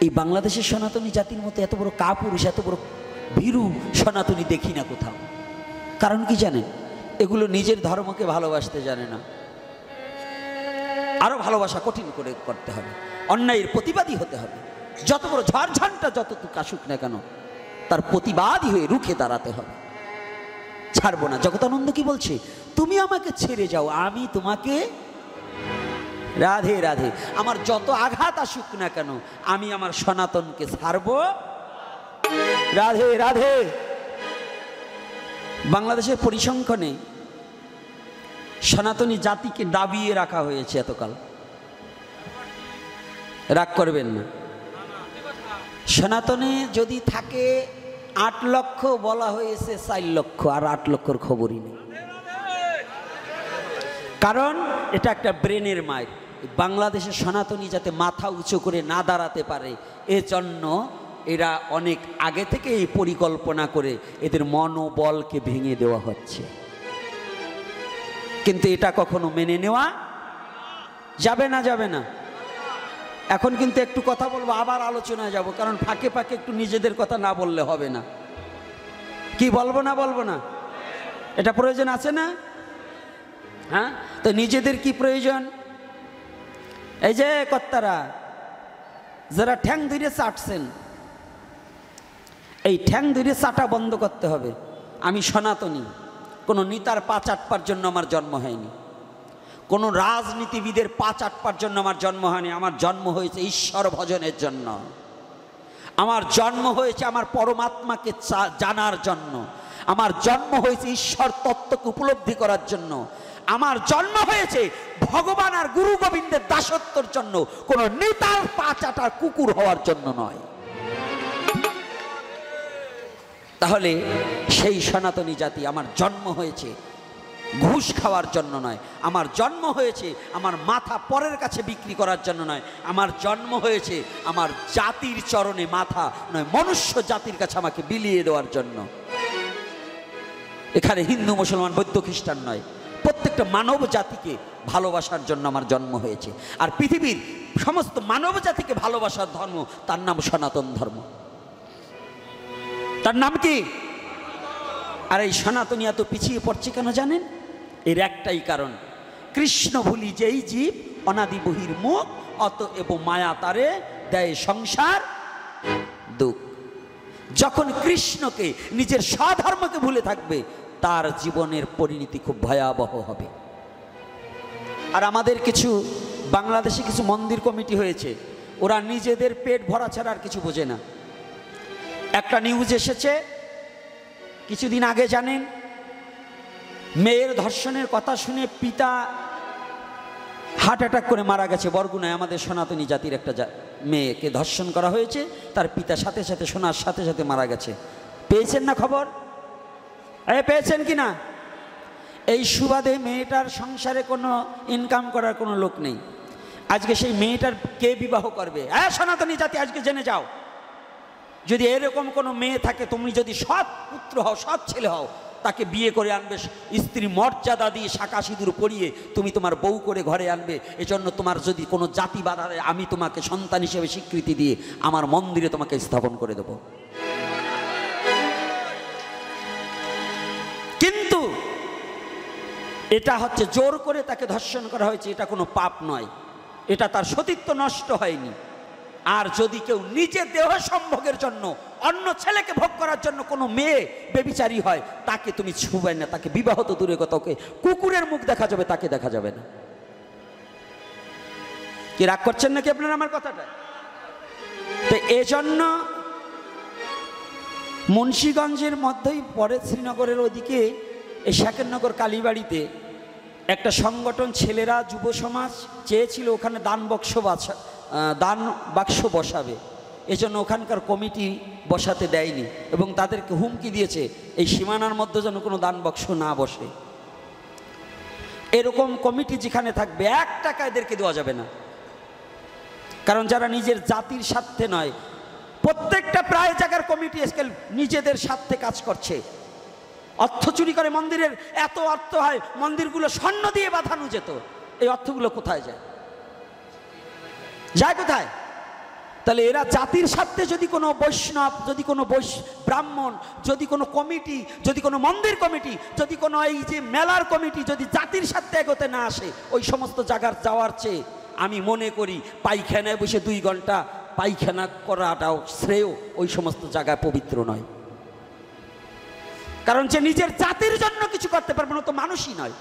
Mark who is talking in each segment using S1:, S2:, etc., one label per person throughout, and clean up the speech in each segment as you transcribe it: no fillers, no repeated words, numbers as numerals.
S1: এই বাংলাদেশের সনাতনী জাতির মতো এত বড় কাপুরুষ, এত বড় ভীরু সনাতনী দেখি না কোথাও। কারণ কি জানেন? এগুলো নিজের ধর্মকে ভালোবাসতে জানে না। আরো ভালোবাসা কঠিন করে করতে হবে, অন্যায়ের প্রতিবাদী হতে হবে। যত বড় ঝড়ঝানটা যতটুকু আসুক না কেন, তার প্রতিবাদী হয়ে রুখে দাঁড়াতে হবে, ছাড়বো না। জগতানন্দ কি বলছে? তুমি আমাকে ছেড়ে যাও, আমি তোমাকে রাধে রাধে। আমার যত আঘাত আসুক না কেন, আমি আমার সনাতনকে ছাড়বো। রাধে রাধে। বাংলাদেশের পরিসংখ্যানে সনাতনী জাতিকে দাবিয়ে রাখা হয়েছে এতকাল। রাগ করবেন না। সনাতনে যদি থাকে 8 লক্ষ, বলা হয়েছে 4 লক্ষ, আর 8 লক্ষর খবরই নেই। কারণ এটা একটা ব্রেনের মায়ের। বাংলাদেশের সনাতনী যাতে মাথা উঁচু করে না দাঁড়াতে পারে, এজন্য এরা অনেক আগে থেকে এই পরিকল্পনা করে এদের মনোবলকে ভেঙে দেওয়া হচ্ছে। কিন্তু এটা কখনো মেনে নেওয়া যাবে না, যাবে না। এখন কিন্তু একটু কথা বলবো, আবার আলোচনায় যাব, কারণ ফাঁকে ফাঁকে একটু নিজেদের কথা না বললে হবে না। কি বলবো না বলবো না, এটা প্রয়োজন আছে না? হ্যাঁ, তো নিজেদের কি প্রয়োজন? এই যে কর্তারা যারা ঠ্যাং ধরে চাটছেন, এই ঠ্যাং ধরে চাটা বন্ধ করতে হবে। আমি সনাতনী, কোনো নেতার পা চাটবার জন্য আমার জন্ম হয়নি, কোনো রাজনীতিবিদের পা চাটবার জন্য আমার জন্ম হয়নি। আমার জন্ম হয়েছে ঈশ্বর ভজনের জন্য, আমার জন্ম হয়েছে আমার পরমাত্মাকে জানার জন্য, আমার জন্ম হয়েছে ঈশ্বর তত্ত্বকে উপলব্ধি করার জন্য, আমার জন্ম হয়েছে ভগবান আর গুরু গোবিন্দের দাসত্বর জন্য, কোনো নেতার পা চাটার কুকুর হওয়ার জন্য নয়। তাহলে সেই সনাতনী জাতি, আমার জন্ম হয়েছে ঘুষ খাওয়ার জন্য নয়, আমার জন্ম হয়েছে আমার মাথা পরের কাছে বিক্রি করার জন্য নয়, আমার জন্ম হয়েছে আমার জাতির চরণে মাথা নয়, মনুষ্য জাতির কাছে আমাকে বিলিয়ে দেওয়ার জন্য। এখানে হিন্দু মুসলমান বৌদ্ধ খ্রিস্টান নয়, প্রত্যেকটা মানব জাতিকে ভালোবাসার জন্য আমার জন্ম হয়েছে। আর পৃথিবীর সমস্ত মানব জাতিকে ভালোবাসার ধর্ম, তার নাম সনাতন ধর্ম। তার নাম কি? আর এই সনাতনী এত পিছিয়ে পড়ছে কেন জানেন? এর একটাই কারণ, কৃষ্ণ ভুলি যেই জীব অনাদি বহির মুখ, অতএব মায়া তারে দেয় সংসার দুঃখ। যখন কৃষ্ণকে, নিজের স্বধর্মকে ভুলে থাকবে, তার জীবনের পরিণতি খুব ভয়াবহ হবে। আর আমাদের কিছু বাংলাদেশে কিছু মন্দির কমিটি হয়েছে, ওরা নিজেদের পেট ভরা ছাড়া আর কিছু বোঝে না। একটা নিউজ এসেছে কিছুদিন আগে, জানেন, মেয়ের ধর্ষণের কথা শুনে পিতা হার্ট অ্যাটাক করে মারা গেছে। বরগুনায় আমাদের সনাতনী জাতির একটা মেয়েকে ধর্ষণ করা হয়েছে, তার পিতা সাথে সাথে শোনার সাথে সাথে মারা গেছে। পেয়েছেন না খবর? পেয়েছেন কি না? এই সুবাদে মেয়েটার সংসারে কোনো ইনকাম করার কোনো লোক নেই। আজকে সেই মেয়েটার কে বিবাহ করবে? সনাতনী জাতি আজকে জেনে যাও, যদি এরকম কোনো মেয়ে থাকে, তুমি যদি সৎ পুত্র হও, সৎ ছেলে হও, তাকে বিয়ে করে আনবে, স্ত্রী মর্যাদা দিয়ে শাঁখা সিঁদুর পরিয়ে তুমি তোমার বউ করে ঘরে আনবে। এজন্য তোমার যদি কোনো জাতি বাধারে, আমি তোমাকে সন্তান হিসেবে স্বীকৃতি দিয়ে আমার মন্দিরে তোমাকে স্থাপন করে দেব। কিন্তু এটা হচ্ছে জোর করে তাকে ধর্ষণ করা হয়েছে, এটা কোনো পাপ নয়, এটা তার সতীত্ব নষ্ট হয়নি। আর যদি কেউ নিজের দেহ সম্ভোগের জন্য, অন্য ছেলেকে ভোগ করার জন্য কোনো মেয়ে বেবিচারী হয়, তাকে তুমি ছুঁবে না, তাকে বিবাহ তো দূরে কথা, ওকে কুকুরের মুখ দেখা যাবে, তাকে দেখা যাবে না। কি রাগ করছেন নাকি আপনারা আমার কথাটা? তো এজন্য মুন্সিগঞ্জের মধ্যেই পরে শ্রীনগরের ওদিকে এই শাকেরনগর কালীবাড়িতে একটা সংগঠন, ছেলেরা যুব সমাজ চেয়েছিল ওখানে দান বাক্স বসাবে, এজন্য ওখানকার কমিটি বসাতে দেয়নি এবং তাদেরকে হুমকি দিয়েছে এই সীমানার মধ্যে যেন কোনো দান বাক্স না বসে। এরকম কমিটি যেখানে থাকবে 1 টাকা এদেরকে দেওয়া যাবে না। কারণ যারা নিজের জাতির স্বার্থে নয়, প্রত্যেকটা প্রায় জায়গার কমিটি আজকাল নিজেদের স্বার্থে কাজ করছে, অর্থ চুরি করে। মন্দিরের এত অর্থ হয়, মন্দিরগুলো স্বর্ণ দিয়ে বাঁধানো যেত, এই অর্থগুলো কোথায় যায়? যায় কোথায়? তাহলে এরা জাতির স্বার্থে যদি কোনো বৈষ্ণব, যদি কোনো ব্রাহ্মণ, যদি কোনো কমিটি, যদি কোনো মন্দির কমিটি, যদি কোনো এই যে মেলার কমিটি যদি জাতির স্বার্থে এগোতে না আসে, ওই সমস্ত জায়গার যাওয়ার চেয়ে আমি মনে করি পায়খানায় বসে 2 ঘন্টা পায়খানা করাটাও শ্রেয় ওই সমস্ত জায়গায় পবিত্র নয়। কারণ যে নিজের জাতির জন্য কিছু করতে পারবে না তো মানুষই নয়।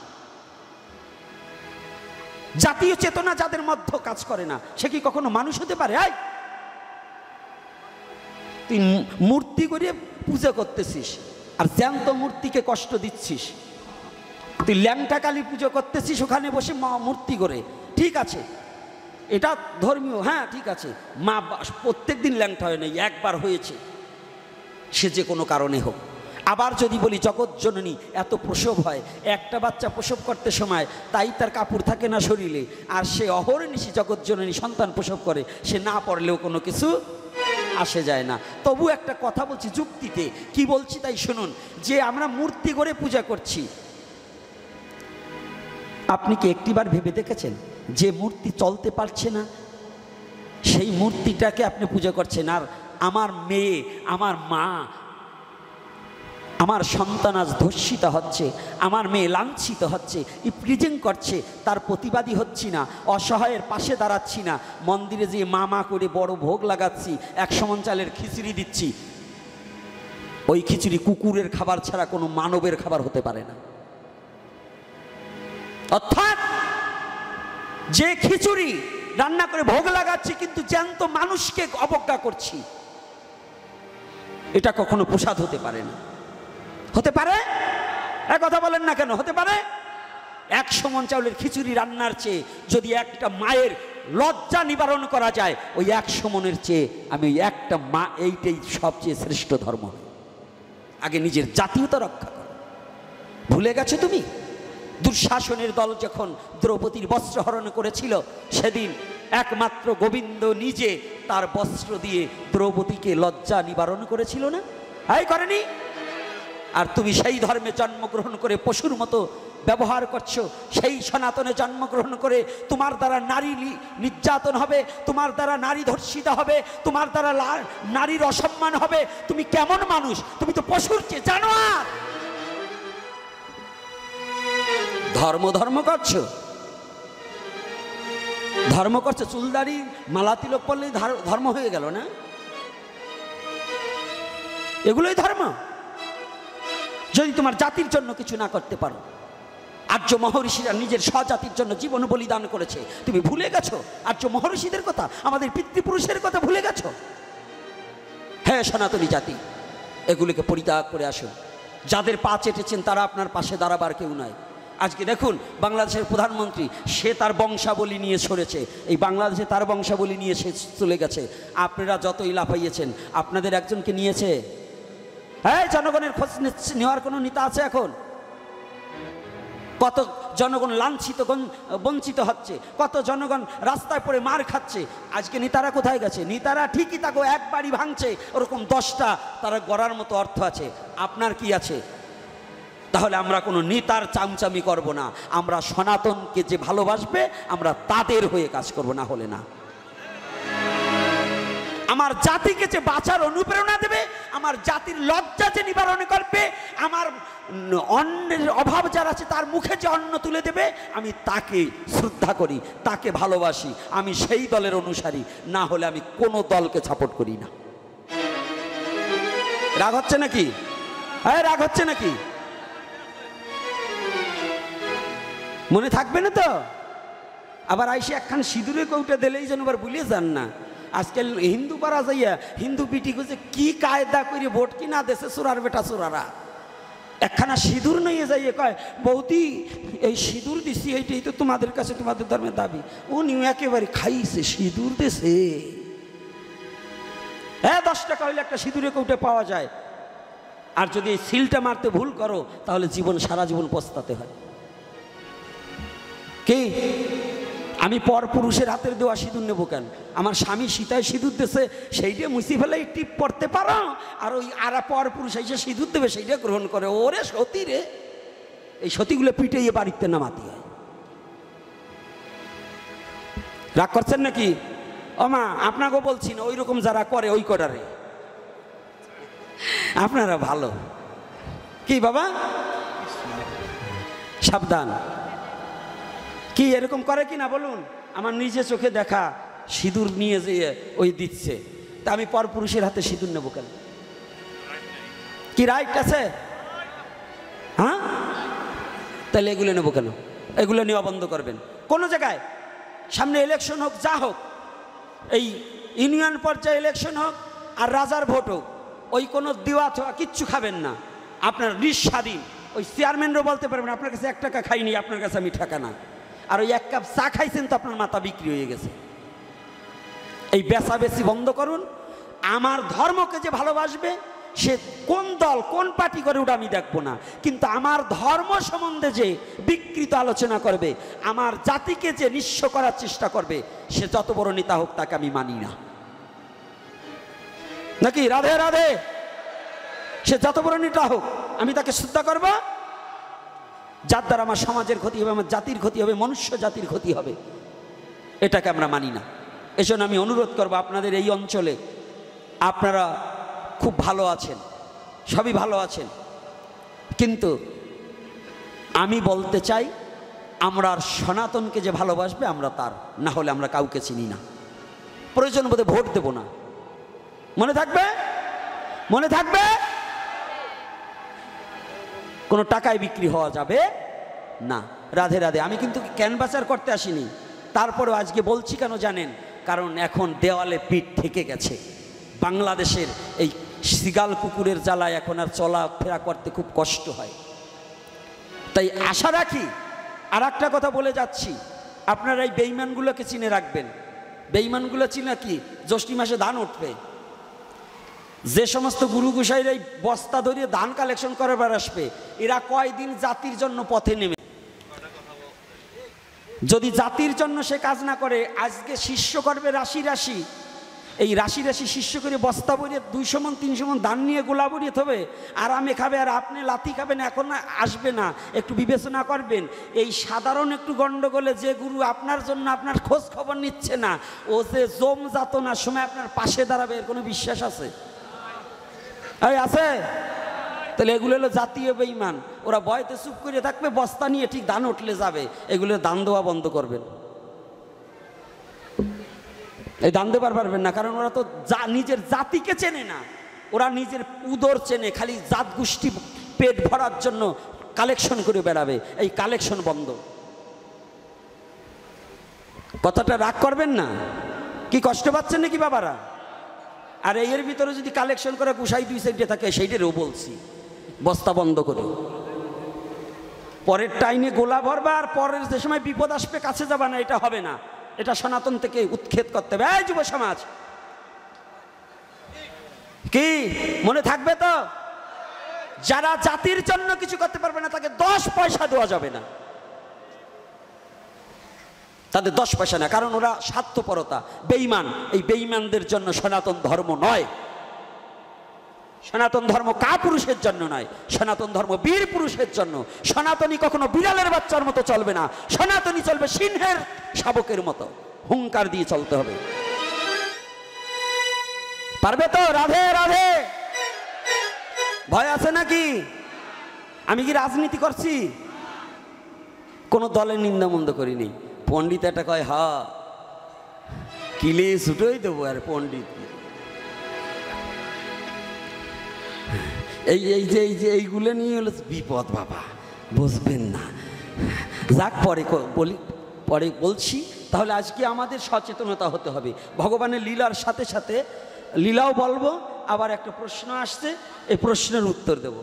S1: জাতীয় চেতনা যাদের মধ্যে কাজ করে না সে কি কখনো মানুষ হতে পারে? তুই মূর্তি করে পূজা করতেছিস আর জ্যান্ত মূর্তিকে কষ্ট দিচ্ছিস। তুই ল্যাংটা কালী পুজো করতেছিস ওখানে বসে মূর্তি করে, ঠিক আছে, এটা ধর্মীয়, হ্যাঁ ঠিক আছে। মা প্রত্যেক দিন ল্যাংটা হয় নাই, একবার হয়েছে, সে যে কোনো কারণে হোক। আবার যদি বলি জগৎ জননী এত প্রসব হয়, একটা বাচ্চা প্রসব করতে সময় তাই তার কাপড় থাকে না শরীরে, আর সে অহর্নিশি জগৎ জননী সন্তান প্রসব করে, সে না পড়লেও কোনো কিছু আসে যায় না। তবু একটা কথা বলছি যুক্তিতে, কি বলছি তাই শুনুন, যে আমরা মূর্তি করে পূজা করছি, আপনি কি একটিবার ভেবে দেখেছেন যে মূর্তি চলতে পারছে না সেই মূর্তিটাকে আপনি পূজা করছেন? আর আমার মেয়ে, আমার মা, আমার সন্তান আজ ধর্ষিত হচ্ছে, আমার মেয়ে লাঞ্ছিত হচ্ছে, প্রিজেন্ট করছে, তার প্রতিবাদী হচ্ছি না, অসহায়ের পাশে দাঁড়াচ্ছি না, মন্দিরে যেয়ে মা করে বড় ভোগ লাগাচ্ছি, 100 মণ চালের খিচুড়ি দিচ্ছি, ওই খিচুড়ি কুকুরের খাবার ছাড়া কোনো মানবের খাবার হতে পারে না। অর্থাৎ যে খিচুড়ি রান্না করে ভোগ লাগাচ্ছি কিন্তু জ্যান্ত মানুষকে অবজ্ঞা করছি, এটা কখনো প্রসাদ হতে পারে না। হতে পারে? কথা বলেন না কেন? হতে পারে? 100 মণ চাউলের খিচুড়ি রান্নার চেয়ে যদি একটা মায়ের লজ্জা নিবারণ করা যায়, ওই 100 মণের চেয়ে আমি ওই একটা মা, এইটাই সবচেয়ে শ্রেষ্ঠ ধর্ম। আগে নিজের জাতীয়তা রক্ষা করো। ভুলে গেছো তুমি? দুঃশাসনের দল যখন দ্রৌপদীর বস্ত্র হরণ করেছিল, সেদিন একমাত্র গোবিন্দ নিজে তার বস্ত্র দিয়ে দ্রৌপদীকে লজ্জা নিবারণ করেছিল না? করেনি? আর তুমি সেই ধর্মে জন্মগ্রহণ করে পশুর মতো ব্যবহার করছো, সেই সনাতনে জন্মগ্রহণ করে তোমার দ্বারা নারী নির্যাতন হবে, তোমার দ্বারা নারী ধর্ষিত হবে, তোমার দ্বারা নারীর অসম্মান হবে। তুমি কেমন মানুষ? তুমি তো পশুর চেয়ে জানোয়ার। ধর্ম করছো, ধর্ম করছো, চুলদাড়ি মালা তিলক পড়লে ধর্ম হয়ে গেল না? এগুলোই ধর্ম? যদি তোমার জাতির জন্য কিছু না করতে পারো। আর্য মহর্ষিরা নিজের স্বজাতির জন্য জীবন বলিদান করেছে, তুমি ভুলে গেছো আর্য মহর্ষিদের কথা, আমাদের পিতৃপুরুষের কথা ভুলে গেছো? হ্যাঁ সনাতনী জাতি, এগুলিকে পরিত্যাগ করে আসুন। যাদের পা চেটেছেন তারা আপনার পাশে দাঁড়াবার কেউ নয়। আজকে দেখুন বাংলাদেশের প্রধানমন্ত্রী, সে তার বংশাবলী নিয়ে সরেছে, এই বাংলাদেশে তার বংশাবলী নিয়ে সে চলে গেছে। আপনারা যতই লাফাইয়েছেন, আপনাদের একজনকে নিয়েছে? হ্যাঁ, জনগণের খোঁজ নেওয়ার কোনো নেতা আছে এখন? কত জনগণ লাঞ্ছিত বঞ্চিত হচ্ছে, কত জনগণ রাস্তায় পড়ে মার খাচ্ছে। আজকে নেতারা কোথায় গেছে? নেতারা ঠিকই তাকে এক বাড়ি ভাঙছে, ওরকম 10টা তারা গড়ার মতো অর্থ আছে। আপনার কি আছে? তাহলে আমরা কোনো নেতার চামচামি করব না, আমরা সনাতনকে যে ভালোবাসবে আমরা তাদের হয়ে কাজ করব, না হলে না। আমার জাতিকে যে বাঁচার অনুপ্রেরণা দেবে, আমার জাতির লজ্জা যে নিবারণ করবে, আমার অন্নের অভাব যার আছে তার মুখে যে অন্ন তুলে দেবে, আমি তাকে শ্রদ্ধা করি, তাকে ভালোবাসি, আমি সেই দলের অনুসারী। না হলে আমি কোনো দলকে সাপোর্ট করি না। রাগ হচ্ছে নাকি? হ্যাঁ, রাগ হচ্ছে নাকি? মনে থাকবে না তো? আবার আইসে একখান সিঁদুরে কৌটা দিলেই যেন আবার ভুলে যান না। আজকাল হিন্দু পাড়া যাইয়া হিন্দু বিটি খুঁজে কি কায়দা করে ভোট কিনা দেশে চোরার বেটা চোরারা একখানা সিঁদুর নিয়ে যাইয়ে কয়, বৌদি এই সিঁদুর দিছি, এইটাই তো তোমাদের কাছে তোমাদের ধর্মের দাবি। উনি একেবারে খাইছে, সিঁদুর দেশে। হ্যাঁ, 10 টাকা হইলে একটা সিঁদুরে কৌটে পাওয়া যায়। আর যদি এই সিলটা মারতে ভুল করো তাহলে সারা জীবন পস্তাতে হয়। কি আমি পর পুরুষের হাতের দেওয়া সিঁদুর নেবো কেন? আমার স্বামী সীতায় সিঁদুর দেশে, সেইটা মুছি ফেলে টিপ পড়তে পারো, আর ওই আর পর পুরুষ এসে সিঁদুর দেবে সেইটা গ্রহণ করে। ওরে সতী রে, এই সতীগুলো পিটাইয়ে বাড়িতে নামাতে হয়। রাগ করছেন নাকি? ও মা আপনাকেও বলছি না, ওই রকম যারা করে ওই কটারে, আপনারা ভালো। কি বাবা সাবধান, কি এরকম করে কি না বলুন? আমার নিজে চোখে দেখা সিঁদুর নিয়ে যে ওই দিচ্ছে, তা আমি পরপুরুষের হাতে সিঁদুর নেবো কেন? কি রাইট আছে? হ্যাঁ, তাহলে এগুলো নেবো কেন? এগুলো নেওয়া বন্ধ করবেন। কোনো জায়গায় সামনে ইলেকশন হোক, যা হোক, এই ইউনিয়ন পর্যায়ে ইলেকশন হোক আর রাজার ভোট হোক, ওই কোনো দেওয়া থাকা কিচ্ছু খাবেন না। আপনার নিঃস্বাধীন। ওই চেয়ারম্যানরাও বলতে পারবেন আপনার কাছে 1 টাকা খাইনি, আপনার কাছে আমি টাকা না। আর ওই 1 কাপ চা খাইছেন তো আপনার মাথা বিক্রি হয়ে গেছে। এই বেচাবেচি বন্ধ করুন। আমার ধর্মকে যে ভালোবাসবে সে কোন দল কোন পার্টি করে ওটা আমি দেখবো না, কিন্তু আমার ধর্ম সম্বন্ধে যে বিকৃত আলোচনা করবে, আমার জাতিকে যে নিঃস্ব করার চেষ্টা করবে, সে যত বড় নেতা হোক তাকে আমি মানি না। নাকি? রাধে রাধে। সে যত বড় নেতা হোক আমি তাকে শ্রদ্ধা করব, যার দ্বারা আমার সমাজের ক্ষতি হবে, আমার জাতির ক্ষতি হবে, মনুষ্য জাতির ক্ষতি হবে, এটাকে আমরা মানি না। এজন্য আমি অনুরোধ করব, আপনাদের এই অঞ্চলে আপনারা খুব ভালো আছেন, সবই ভালো আছেন, কিন্তু আমি বলতে চাই আমরা সনাতনকে যে ভালোবাসবে আমরা তার, না হলে আমরা কাউকে চিনি না, প্রয়োজন বোধে ভোট দেব না। মনে থাকবে? মনে থাকবে? কোনো টাকায় বিক্রি হওয়া যাবে না। রাধে রাধে। আমি কিন্তু ক্যানভাসার করতে আসিনি, তারপরেও আজকে বলছি কেন জানেন? কারণ এখন দেওয়ালে পিঠ ঠেকে গেছে। বাংলাদেশের এই শিগাল কুকুরের জ্বালায় এখন আর চলাফেরা করতে খুব কষ্ট হয়। তাই আশা রাখি। আর একটা কথা বলে যাচ্ছি, আপনারা এই বেঈমানগুলোকে চিনে রাখবেন। বেঈমানগুলো চিনা কি? জ্যৈষ্ঠ মাসে ধান উঠবে, যে সমস্ত গুরু গোসাইরা এই বস্তা ধরিয়ে ধান কালেকশন করাবার আসবে, এরা কয়দিন জাতির জন্য পথে নেমে, যদি জাতির জন্য সে কাজ না করে, আজকে শিষ্য করবে রাশি রাশি, এই রাশি রাশি শিষ্য করে বস্তা ভরিয়ে 200 মণ 300 মণ ধান নিয়ে গোলা ভরিয়ে হবে, আরামে খাবে, আর আপনি লাথি খাবেন। এখন আসবে না, একটু বিবেচনা করবেন। এই সাধারণ একটু গন্ডগোলে যে গুরু আপনার জন্য আপনার খোঁজ খবর নিচ্ছে না, ও যে জম যাতনার সময় আপনার পাশে দাঁড়াবে, এর কোনো বিশ্বাস আছে? এই আছে? তাহলে এগুলো হলো জাতীয় বেঈমান। ওরা ভয়তে চুপ করে থাকবে, বস্তা নিয়ে ঠিক ধান উঠলে যাবে। এগুলো দান দেওয়া বন্ধ করবেন। এই দান দেবার পারবেন না, কারণ ওরা তো নিজের জাতিকে চেনে না, ওরা নিজের উদর চেনে, খালি জাত গোষ্ঠী পেট ভরার জন্য কালেকশন করে বেড়াবে। এই কালেকশন বন্ধ। কথাটা রাগ করবেন না। কি কষ্ট পাচ্ছেন নাকি বাবারা? আর এর ভিতরে যদি কালেকশন করে গুসাই 2 সাইডে থাকে, সেইটারও বলছি বস্তা বন্ধ করে। পরের টাইমে গোলা ভরবা, আর পরের যে সময় বিপদ আসবে কাছে যাবা না, এটা হবে না। এটা সনাতন থেকে উৎক্ষেপ করতে হবে। এই যুব সমাজ, কি মনে থাকবে তো? যারা জাতির জন্য কিছু করতে পারবে না, তাকে 10 পয়সা দেওয়া যাবে না। তাদের 10 পয়সা না, কারণ ওরা স্বার্থপরতা, বেঈমান। এই বেঈমানদের জন্য সনাতন ধর্ম নয়। সনাতন ধর্ম কাপুরুষের জন্য নয়, সনাতন ধর্ম বীর পুরুষের জন্য। সনাতনী কখনো বিড়ালের বাচ্চার মতো চলবে না, সনাতনী চলবে সিংহের শাবকের মতো, হুঙ্কার দিয়ে চলতে হবে। পারবে তো? রাধে রাধে। ভয় আছে নাকি? আমি কি রাজনীতি করছি? কোন দলের নিন্দা মন্দ করিনি। পণ্ডিত একটা কয়, হা কিলে ছুটোই দেবো, আর পণ্ডিত এইগুলো নিয়ে হলো বিপদ বাবা, বুঝবেন না। যাক, পরে বলছি। তাহলে আজকে আমাদের সচেতনতা হতে হবে। ভগবানের লীলার সাথে সাথে লীলাও বলবো, আবার একটা প্রশ্ন আসছে, এই প্রশ্নের উত্তর দেব।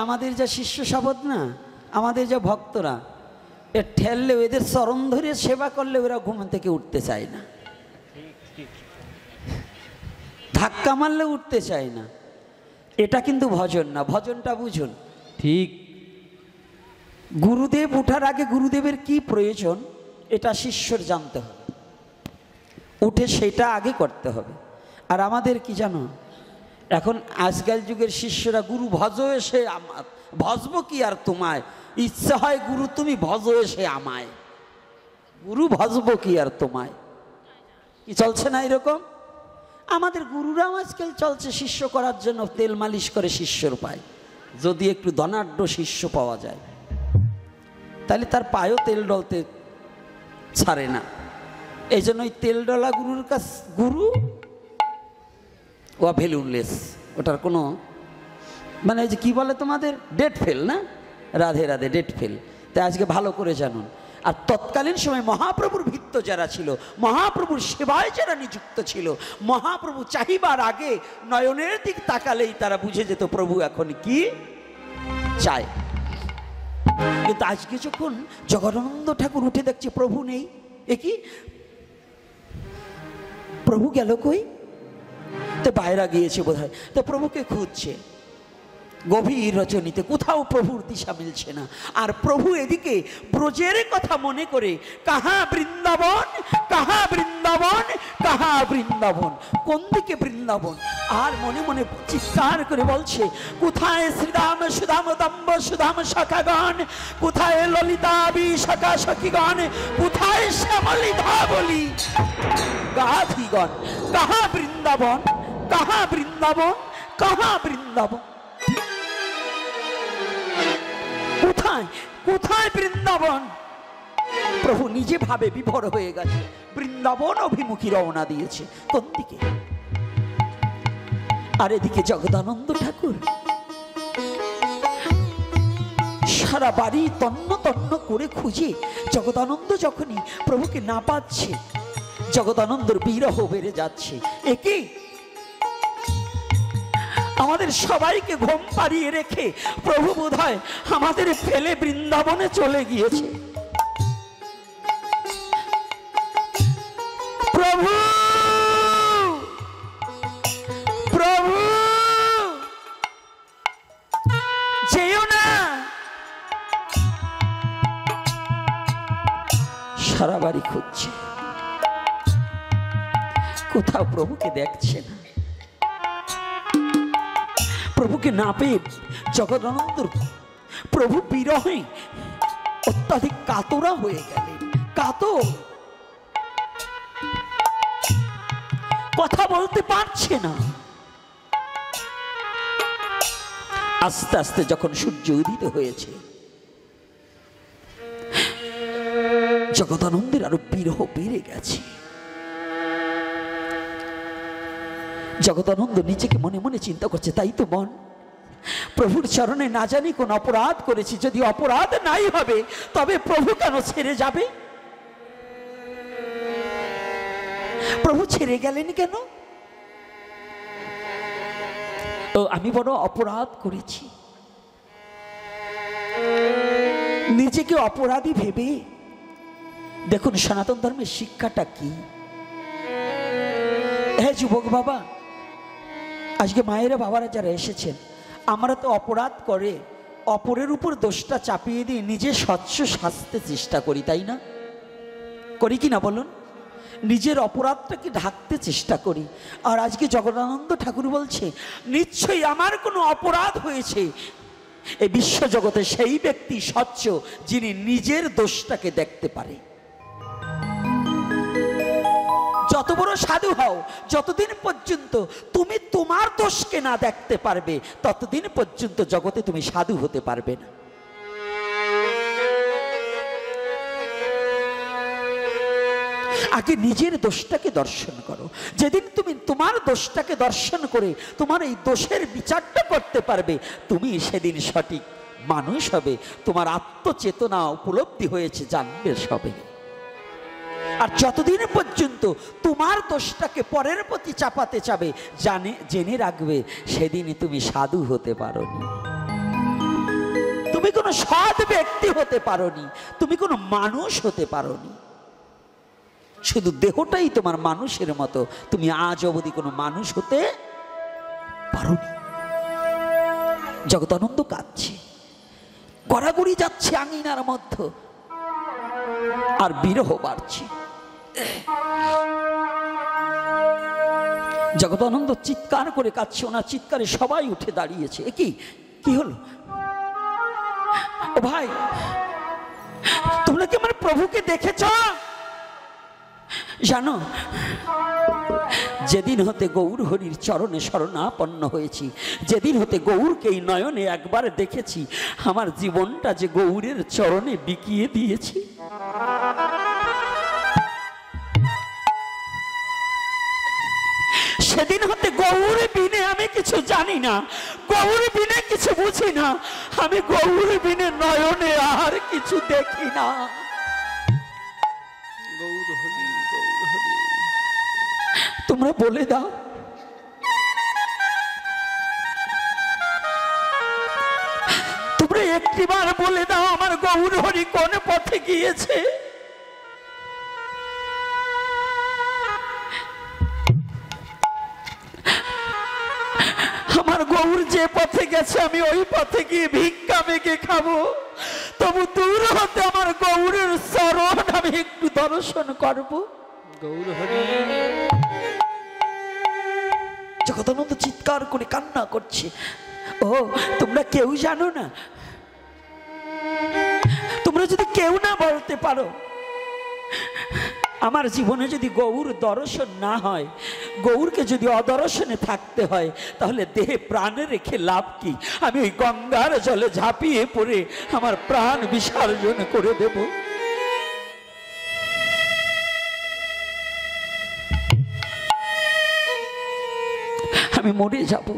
S1: আমাদের যা শিষ্য শপথ না, আমাদের যা ভক্তরা, এ ঠেললে, এদের চরণ ধরে সেবা করলে ওরা ঘুম থেকে উঠতে চায় না, ধাক্কা মারলে উঠতে চায় না। এটা কিন্তু ভজন না। ভজনটা বুঝুন। ঠিক গুরুদেব উঠার আগে গুরুদেবের কি প্রয়োজন এটা শিষ্যর জানতে হবে, উঠে সেটা আগে করতে হবে। আর আমাদের কি জানো, এখন আজকাল যুগের শিষ্যরা গুরু ভজ, এসে ভজব কি আর তোমায়, ইচ্ছা হয় গুরু তুমি ভজো এসে আমায়, গুরু ভজবো কি আর তোমায়। কি চলছে না এরকম? আমাদের গুরুরাও আজকাল চলছে শিষ্য করার জন্য, তেল মালিশ করে শিষ্যর পায়। যদি একটু ধনাঢ্য শিষ্য পাওয়া যায় তাহলে তার পায়েও তেল ডলতে ছাড়ে না। এই জন্য ওই তেল ডলা গুরুর কাছ, গুরু ও ভ্যালুলেস, ওটার কোনো মানে ওই যে কী বলে তোমাদের, ডেট ফেল না, রাধে রাধে, ডেট ফেল। তাই আজকে ভালো করে জানুন। আর তৎকালীন সময় মহাপ্রভুর ভিত্ত যারা ছিল, মহাপ্রভুর সেবায় যারা নিযুক্ত ছিল, মহাপ্রভু চাহিবার আগে নয়নের দিক তাকালেই তারা বুঝে যেত প্রভু এখন কি চায়। কিন্তু আজকে যখন জগদানন্দ ঠাকুর উঠে দেখছে প্রভু নেই, এ কি প্রভু গেল কই? তো বাইরে গিয়েছে বোধ হয়, তো প্রভুকে খুঁজছে গভীর রজনীতে, কোথাও প্রভুর দিশা মিলছে না। আর প্রভু এদিকে ব্রজের কথা মনে করে কাহা বৃন্দাবন, কাহা বৃন্দাবন, কাহা বৃন্দাবন, কোন দিকে বৃন্দাবন? আর মনে মনে চিৎকার করে বলছে, কোথায় শ্রীদাম সুদাম দম্ব সুদাম শাখাগণ, কোথায় ললিতা বিশাখা সখীগণ, কোথায় শ্যামলী ধাবলী গাধিগণ, কাহা বৃন্দাবন, কাহা বৃন্দাবন, কাহা বৃন্দাবন, কোথায় কোথায় বৃন্দাবন? প্রভু নিজে ভাবে বিভোর হয়ে গেছে, বৃন্দাবন অভিমুখী রওনা দিয়েছে। কোন দিকে? আর এদিকে জগদানন্দ ঠাকুর সারা বাড়ি তন্ন তন্ন করে খুঁজে, জগদানন্দ যখনই প্রভুকে না পাচ্ছে, জগদানন্দর বিরহ বেড়ে যাচ্ছে। একই আমাদের সবাইকে ঘুম পাড়িয়ে রেখে প্রভু বোধহয় আমাদের ফেলে বৃন্দাবনে চলে গিয়েছে। প্রভু, প্রভু যেও না। সারা বাড়ি খুঁজছে, কোথাও প্রভুকে দেখছে না। প্রভুকে না পেয়ে জগদানন্দ প্রভু বিরহে অত্যাধিক কাতরা হয়ে গেলেন, কাতর, কথা বলতে পারছে না। আস্তে আস্তে যখন সূর্য উদিত হয়েছে, জগদানন্দের আরো বিরহ বেড়ে গেছে। জগদানন্দ নিজেকে মনে মনে চিন্তা করছে, তাই তো মন, প্রভুর চরণে না জানি কোন অপরাধ করেছি, যদি অপরাধ নাই হবে তবে প্রভু কেন ছেড়ে যাবে? প্রভু ছেড়ে গেলেন কেন? তো আমি বড় অপরাধ করেছি। নিজেকে অপরাধী ভেবে দেখুন সনাতন ধর্মের শিক্ষাটা কি। হ্যাঁ যুবক বাবা, আজকে মায়েরা বাবারা যারা এসেছেন, আমরা তো অপরাধ করে অপরের উপর দোষটা চাপিয়ে দিয়ে নিজে স্বচ্ছ সাজতে চেষ্টা করি, তাই না? করি কি না বলুন? নিজের অপরাধটাকে ঢাকতে চেষ্টা করি। আর আজকে জগদানন্দ ঠাকুর বলছে, নিশ্চয়ই আমার কোনো অপরাধ হয়েছে। এই বিশ্বজগতে সেই ব্যক্তি স্বচ্ছ যিনি নিজের দোষটাকে দেখতে পারে। যত বড় সাধু হও, যতদিন পর্যন্ত তুমি তোমার দোষকে না দেখতে পারবে, ততদিন পর্যন্ত জগতে তুমি সাধু হতে পারবে না। আগে নিজের দোষটাকে দর্শন করো। যেদিন তুমি তোমার দোষটাকে দর্শন করে তোমার এই দোষের বিচারটা করতে পারবে, তুমি সেদিন সঠিক মানুষ হবে। তোমার আত্মচেতনা উপলব্ধি হয়েছে, জানবে সবে। আর যতদিন পর্যন্ত তোমার দোষটাকে পরের প্রতি চাপাতে চাবে, জেনে রাখবে সেদিনই তুমি সাধু হতে পারোনি, তুমি কোনো সৎ ব্যক্তি হতে পারোনি, তুমি কোনো মানুষ হতে পারোনি। শুধু দেহটাই তোমার মানুষের মতো, তুমি আজ অবধি কোনো মানুষ হতে পারোনি। জগদানন্দ কাঁদছে, গড়াগড়ি যাচ্ছে আঙিনার মধ্যে, আর বিরহ বাড়ছে। জগদানন্দ চিৎকার করে কাঁদছে, ওনার চিৎকারে সবাই উঠে দাঁড়িয়েছে। কি কি হলো? ও ভাই, তোমরা কি আমার প্রভুকে দেখেছ? জানো, যেদিন হতে গৌর হরির চরণে শরণাপন্ন হয়েছি, যেদিন হতে গৌরকে এই নয়নে একবার দেখেছি, আমার জীবনটা যে গৌরের চরণে বিকিয়ে দিয়েছি। সেদিন হতে গৌর বিনে আমি কিছু জানি না, গৌর বিনে কিছু বুঝি না, আমি গৌর বিনে নয়নে আর কিছু দেখি না। গৌর হরি, গৌর হরি। তোমরা বলে দাও, তোমরা একটিবার বলে দাও আমার গৌর হরি কোন পথে গিয়েছে? আমার গৌর যে পথে গেছে আমি ওই পথে গিয়ে ভিক্ষা মেঘে খাবো, তবু দূর হতে আমার গৌরের চরণ আমি একটু দর্শন করব। গৌর হরি। জগদানন্দ চিৎকার করে কান্না করছে। ও, তোমরা কেউ জানো না? তোমরা যদি কেউ না বলতে পারো, আমার জীবনে যদি গৌর দর্শন না হয়, গৌরকে যদি অদর্শনে থাকতে হয়, তাহলে দেহে প্রাণে রেখে লাভ কি? আমি ওই গঙ্গার জলে ঝাঁপিয়ে পড়ে আমার প্রাণ বিসর্জন করে দেব। আমি মরে যাব।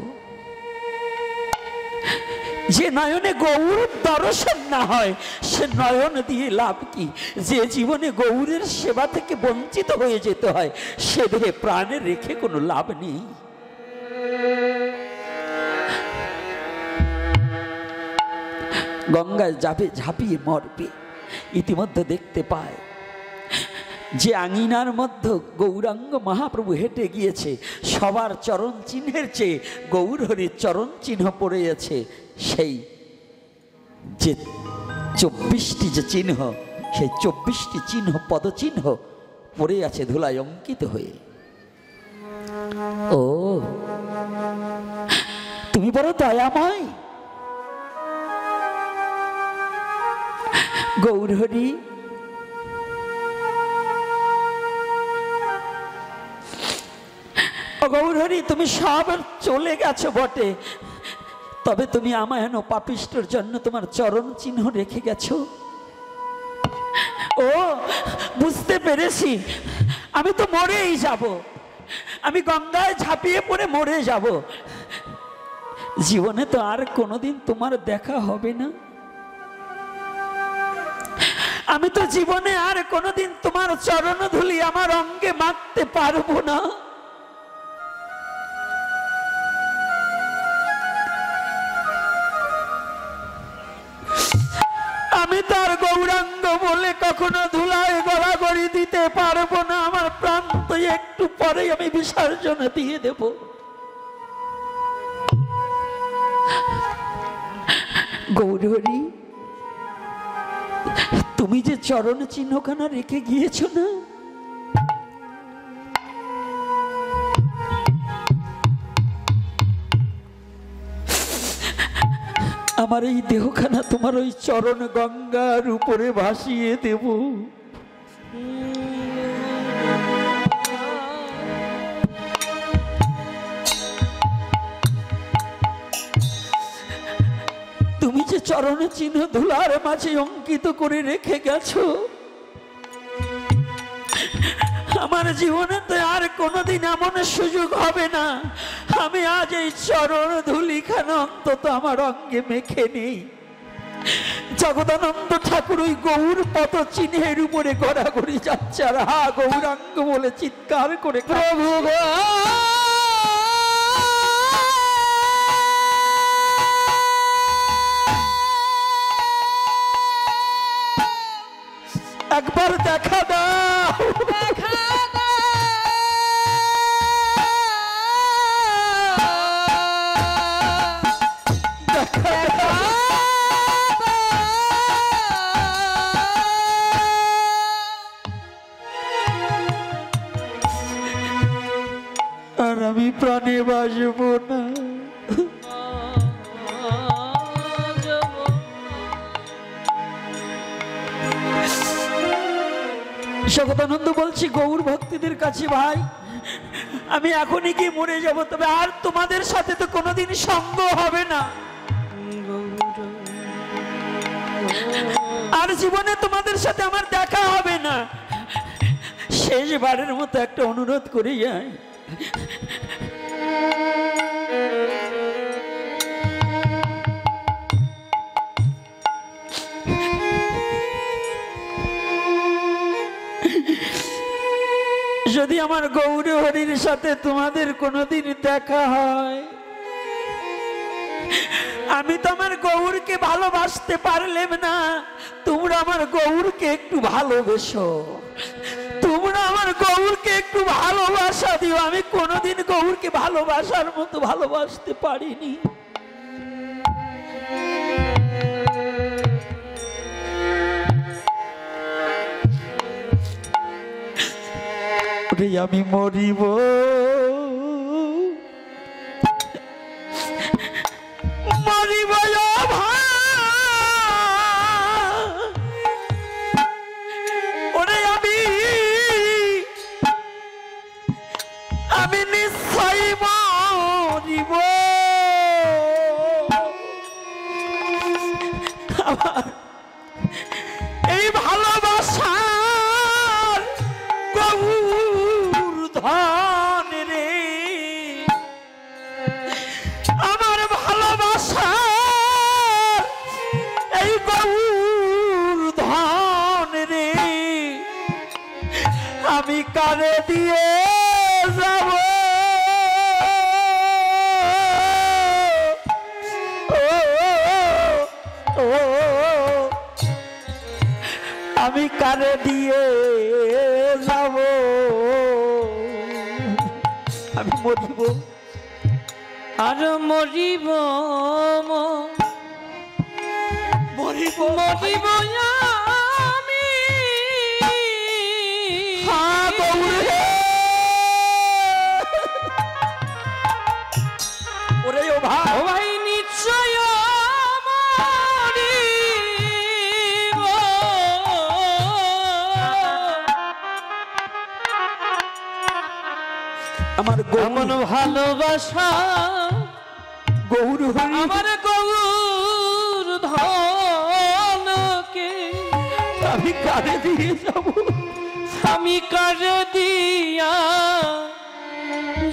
S1: যে নয়নে গৌর দর্শন না হয় সে নয়ন দিয়ে লাভ কি? যে জীবনে গৌরের সেবা থেকে বঞ্চিত হয়ে যেতে হয় সে দেহে প্রাণে রেখে কোনো লাভ নেই। গঙ্গায় যাবে, ঝাঁপিয়ে মরবে। ইতিমধ্যে দেখতে পায় যে আঙিনার মধ্যে গৌরাঙ্গ মহাপ্রভু হেঁটে গিয়েছে, সবার চরণ চিহ্নের চেয়ে গৌর হরির চরণ চিহ্ন পড়ে আছে। সেই যে 24টি যে চিহ্ন, সেই 24টি চিহ্ন পদচিহ্ন পড়ে আছে ধুলায় অঙ্কিত হয়ে। ও, তুমি বড় দয়াময় গৌর হরি। গৌর হরি, তুমি সব চলে গেছো বটে, তবে তুমি আমায় হেন পাপিষ্টের জন্য তোমার চরণ চিহ্ন রেখে গেছো। ও, বুঝতে পেরেছি, আমি তো মরেই যাব, আমি গঙ্গায় ঝাঁপিয়ে পড়ে মরে যাব। জীবনে তো আর কোনোদিন তোমার দেখা হবে না। আমি তো জীবনে আর কোনোদিন তোমার চরণ ধুলি আমার অঙ্গে মাখতে পারবো না। আমি তার গৌরাঙ্গ বলে কখনো ধুলায় গড়াগড়ি দিতে পারবো না। আমার প্রাণ তো একটু পরে আমি বিসর্জন দিয়ে দেব। গৌর হরি, তুমি যে চরণ চিহ্নখানা রেখে গিয়েছো না, আমার এই দেহখানা তোমার ওই চরণ গঙ্গার উপরে ভাসিয়ে দেব। তুমি যে চরণ চিহ্ন ধুলার মাঝে অঙ্কিত করে রেখে গেছো, আমার জীবনে তো আর কোনোদিন এমন সুযোগ হবে না। আমি আজ এই চরণ ধুলিখানা অন্তত আমার অঙ্গে মেখে নেই। জগদানন্দ ঠাকুর ওই গৌর পদ চিহ্নের উপরে গড়াগড়ি যাচ্ছে আর হা গৌরাঙ্গ বলে চিৎকার করে, প্রভু একবার দেখা দাও, দেখা আর আমি প্রাণে বাসব না। জগদানন্দ বলছি গৌর ভক্তদের কাছে, ভাই আমি এখনই কি মরে যাব, তবে আর তোমাদের সাথে তো কোনোদিন সঙ্গ হবে না, আর জীবনে তোমাদের সাথে আমার দেখা হবে না। শেষবারের মতো একটা অনুরোধ করে যাই, যদি আমার গৌর হরির সাথে তোমাদের কোনোদিন দেখা হয়, আমি তো আমার গৌরকে ভালোবাসতে পারলেম না, তোমরা আমার গৌরকে একটু ভালোবেসো, তোমরা আমার গৌরকে একটু ভালোবাসা দিও। আমি কোনোদিন গৌরকে ভালোবাসার মতো ভালোবাসতে পারিনি। আমি মরিব মরিব ওরে আমি নিশ্চয় মরিব। আমার এই ভালোবাসা ধন রে, আমার ভালোবাসা এই গৌর ধন রে, আমি কারে দিয়ে যাব, আমি কারে দিয়ে যাব, আমি মরিব আর মরিব মরিব মরিব আমি। ওরে ও ভাই নিশ্চয় আমার এমন ভালোবাসা গৌর হরি, আমার গৌর ধনকে আমি কারে দিয়ে যাব, আমি কারে দিয়া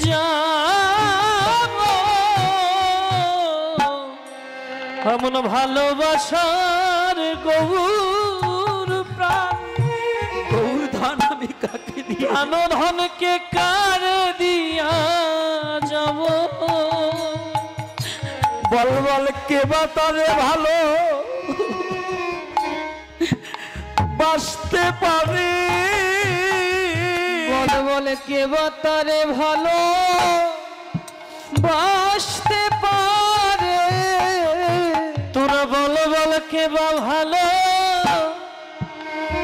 S1: যাব, এমন ভালোবাসার গৌর প্রাণ গৌর ধন আমি কাকে দিয়ে, ধনকে কার দিয়া যাব, বল বল কে বাতারে ভালো বাসতে পারে, বল বল কে বাতারে ভালো বাসতে পারে, তোরা বল বল কে বা ভালো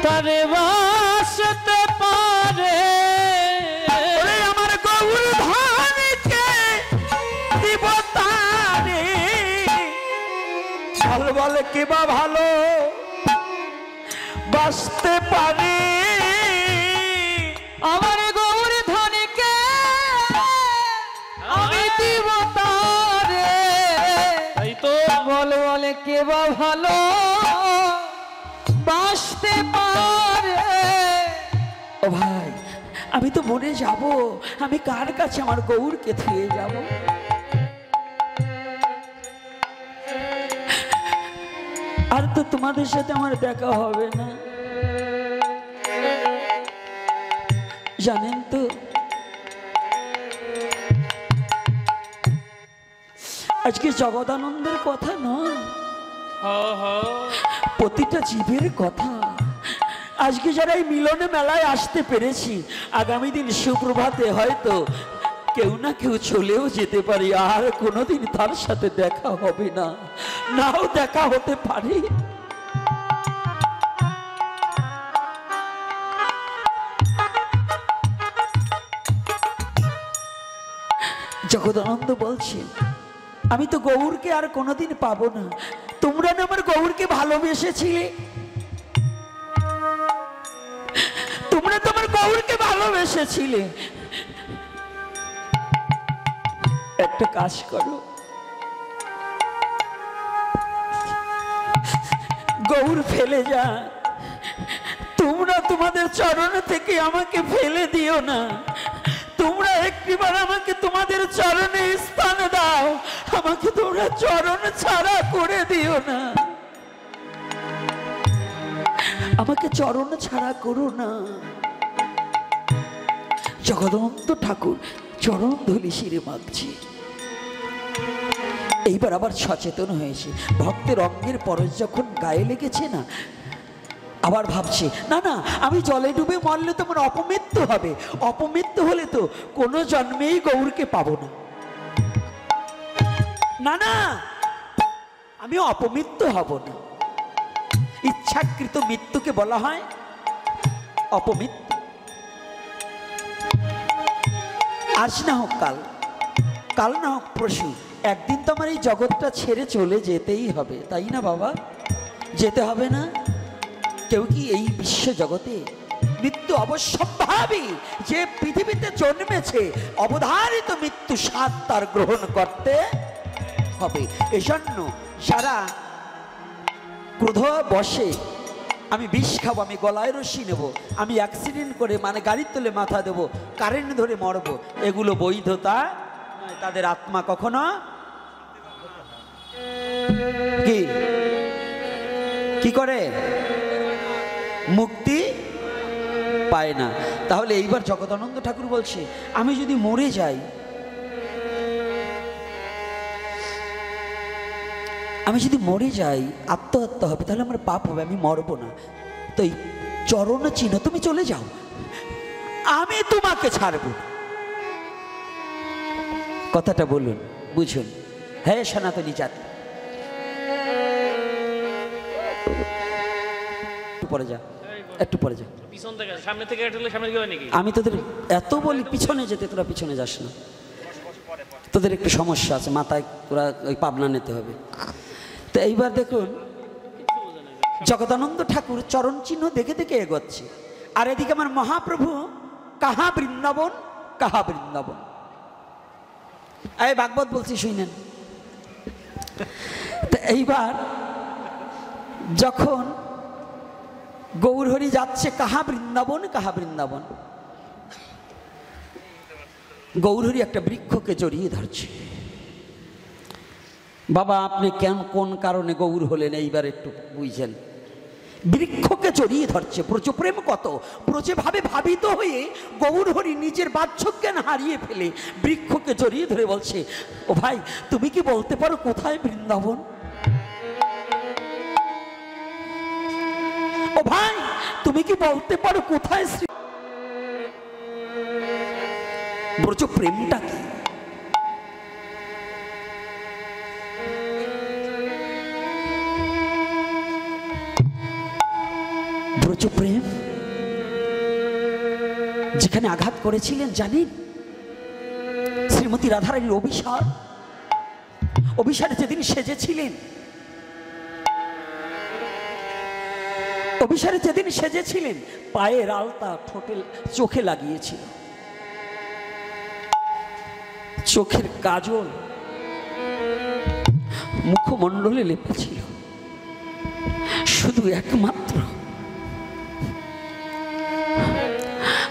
S1: তারে বাসতে পারে। আমার গৌর ধনকে দিব তারে, ভালো বলে কে বা ভালো বাসতে পারে, আমার গৌর ধনকে আমি দিব তারে, তাই তো বলে বলে কে বা ভালো বাসতে পারে। ও ভাই আমি তো মরে যাব, আমি কার কাছে আমার গৌরকে থুয়ে যাব? আর তো তোমাদের সাথে আমার দেখা হবে না, জানেন তো আজকে জগদানন্দের কথা নয়, প্রতিটা জীবের কথা। আজকে যারা এই মিলনে মেলায় আসতে পেরেছি, আগামী দিন সুপ্রভাতে হয়তো কেউ না কেউ চলেও যেতে পারি, আর কোনোদিন তার সাথে দেখা হবে না, নাও দেখা হতে পারে। জগদানন্দ বলছে আমি তো গৌরকে আর কোনোদিন পাবো না, তোমরা না আমার গৌরকে ভালোবেসেছিলে, তোমরা গৌরকে ভালোবেসেছিলে, একটা কাজ করো, গৌর ফেলে যা, তোমরা তোমাদের চরণ থেকে আমাকে ফেলে দিও না, তোমরা একটিবার আমাকে তোমাদের চরণে স্থান দাও, আমাকে তোমরা চরণ ছাড়া করে দিও না, আমাকে চরণ ছাড়া করো না। জগদন্ত ঠাকুর চরণ ধুলি শিরে মাগছে। এইবার আবার সচেতন হয়েছে, ভক্তের অঙ্গের পরশ যখন গায়ে লেগেছে না, আবার ভাবছে না না, আমি জলে ডুবে মরলে তো আমার অপমৃত্যু হবে, অপমৃত্যু হলে তো কোনো জন্মেই গৌরকে পাবো না, না না, আমি অপমৃত্যু হব না। ইচ্ছাকৃত মৃত্যুকে বলা হয় অপমৃত্যু। আজ না হোক কাল, কাল না হোক পরশু, একদিন তো আমার এই জগৎটা ছেড়ে চলে যেতেই হবে, তাই না বাবা? যেতে হবে না? কেউ কি এই বিশ্ব জগতে মৃত্যু অবশ্যম্ভাবী, যে পৃথিবীতে জন্মেছে অবধারিত মৃত্যু স্বাদ তার গ্রহণ করতে হবে। এজন্য যারা ক্রোধ বসে আমি বিষ খাবো, আমি গলায় রশি নেব, আমি অ্যাক্সিডেন্ট করে মানে গাড়ির তলে মাথা দেব, কারেন্ট ধরে মরবো, এগুলো বৈধতা নয়। তাদের আত্মা কখনো কি কি করে মুক্তি পায় না। তাহলে এইবার জগদানন্দ ঠাকুর বলছে, আমি যদি মরে যাই, আমি যদি মরে যাই, আত্মহত্যা হবে, তাহলে আমার পাপ হবে, আমি মরবো না। তো এই চরণ চিহ্ন, তুমি চলে যাও, আমি তোমাকে ছাড়ব। কথাটা বলুন, বুঝুন। হ্যাঁ সনাতনী জাতি, পরে যা, একটু পরে যা,
S2: পিছন থেকে সামনে থেকে আসলে সামনে গিয়ে নাকি?
S1: আমি তোদের এত বলি পিছনে যেতে, তোরা পিছনে যাস না, তোদের একটু সমস্যা আছে মাথায়, তোরা ওই পাবনা নিতে হবে। তো এইবার দেখুন, জগদানন্দ ঠাকুর চরণ চিহ্ন দেখে দেখে এগোচ্ছে, আর এদিকে আমার মহাপ্রভু কাহা বৃন্দাবন, কাহা বৃন্দাবন। এই ভাগবত বলছি শুনেন। তো এইবার যখন গৌরহরি যাচ্ছে কাহা বৃন্দাবন, কাহা বৃন্দাবন, গৌরহরি একটা বৃক্ষকে জড়িয়ে ধরছে। বাবা আপনি কেন কোন কারণে গৌর হলেন এইবার একটু বুঝছেন। বৃক্ষকে জড়িয়ে ধরছে, ব্রজপ্রেম কত, ব্রজে ভাবে ভাবিত হয়ে গৌরহরি নিজের বাহ্যজ্ঞান হারিয়ে ফেলে বৃক্ষকে জড়িয়ে ধরে বলছে, ও ভাই তুমি কি বলতে পারো কোথায় বৃন্দাবন? ও ভাই তুমি কি বলতে পারো কোথায় শ্রী? ব্রজপ্রেমটা কি? ব্রজপ্রেম যেখানে আঘাত করেছিলেন জানেন, শ্রীমতী রাধারানীর অভিসার, অভিসারে যেদিন সেজেছিলেন, অভিসারে যেদিন সেজেছিলেন, পায়ের আলতা ঠোঁটে চোখে লাগিয়েছিল, চোখের কাজল মুখমণ্ডলে লেপেছিল, শুধু একমাত্র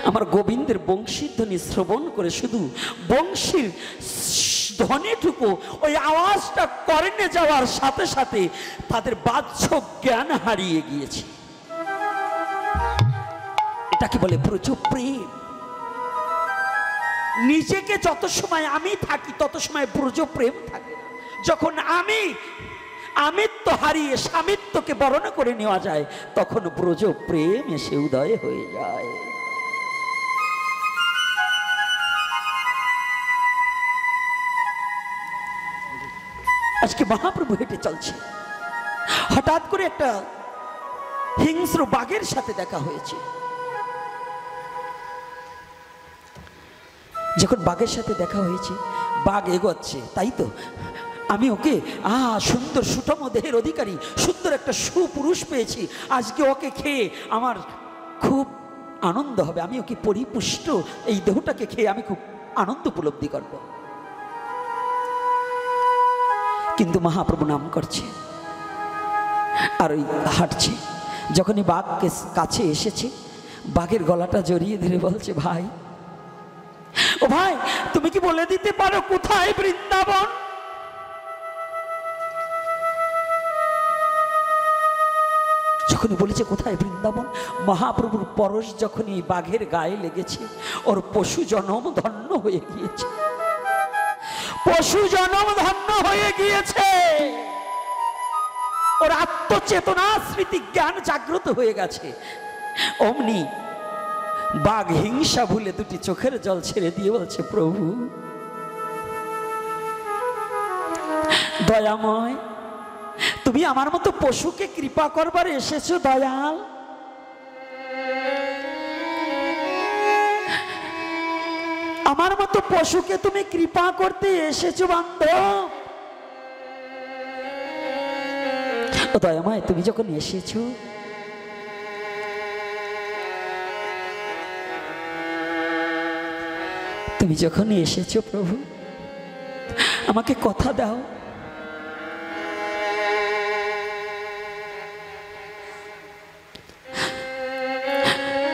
S1: আমার গোবিন্দের বংশীর ধ্বনি শ্রবণ করে, শুধু বংশীর ধ্বনিটুকু, ওই আওয়াজটা কর্ণে যাওয়ার সাথে সাথে তাদের বাহ্য জ্ঞান হারিয়ে গিয়েছে। এটাকে বলে ব্রজপ্রেম। নিজেকে যত সময় আমি থাকি তত সময় ব্রজপ্রেম থাকে না। যখন আমিত্ব হারিয়ে স্বামিত্বকে বরণ করে নেওয়া যায়, তখন ব্রজপ্রেম এসে উদয় হয়ে যায়। আজকে মহাপ্রভু হেঁটে চলছে, হঠাৎ করে একটা হিংস্র বাঘের সাথে দেখা হয়েছে। যখন বাঘের সাথে দেখা হয়েছে, বাঘ এগোচ্ছে, তাই তো আমি ওকে সুন্দর সুষম দেহের অধিকারী সুন্দর একটা সুপুরুষ পেয়েছি, আজকে ওকে খেয়ে আমার খুব আনন্দ হবে, আমিও কি পরিপুষ্ট, এই দেহটাকে খেয়ে আমি খুব আনন্দ উপলব্ধি করব। কিন্তু মহাপ্রভু নাম করছে আর ওই হাঁটছে। যখনই বাঘকে কাছে এসেছে, বাঘের গলাটা জড়িয়ে ধরে বলছে, ভাই, ও ভাই, তুমি কি বলে দিতে পারো কোথায় বৃন্দাবন? যখনই বলেছে কোথায় বৃন্দাবন, মহাপ্রভুর পরশ যখনই বাঘের গায়ে লেগেছে, ওর পশু জনম ধন্য হয়ে গিয়েছে, পশু জনম ধন্য হয়ে গিয়েছে। ওর আত্মচেতনা, স্মৃতি, জ্ঞান জাগ্রত হয়ে গেছে। অমনি বাঘ হিংসা ভুলে দুটি চোখের জল ছেড়ে দিয়ে বলছে, প্রভু দয়াময়, তুমি আমার মতো পশুকে কৃপা করবার এসেছো দয়াল। আমার মতো পশুকে তুমি কৃপা করতে এসেছো বান্ধব। দয়াময়, তুমি যখন এসেছো, তুমি যখন এসেছো প্রভু, আমাকে কথা দাও,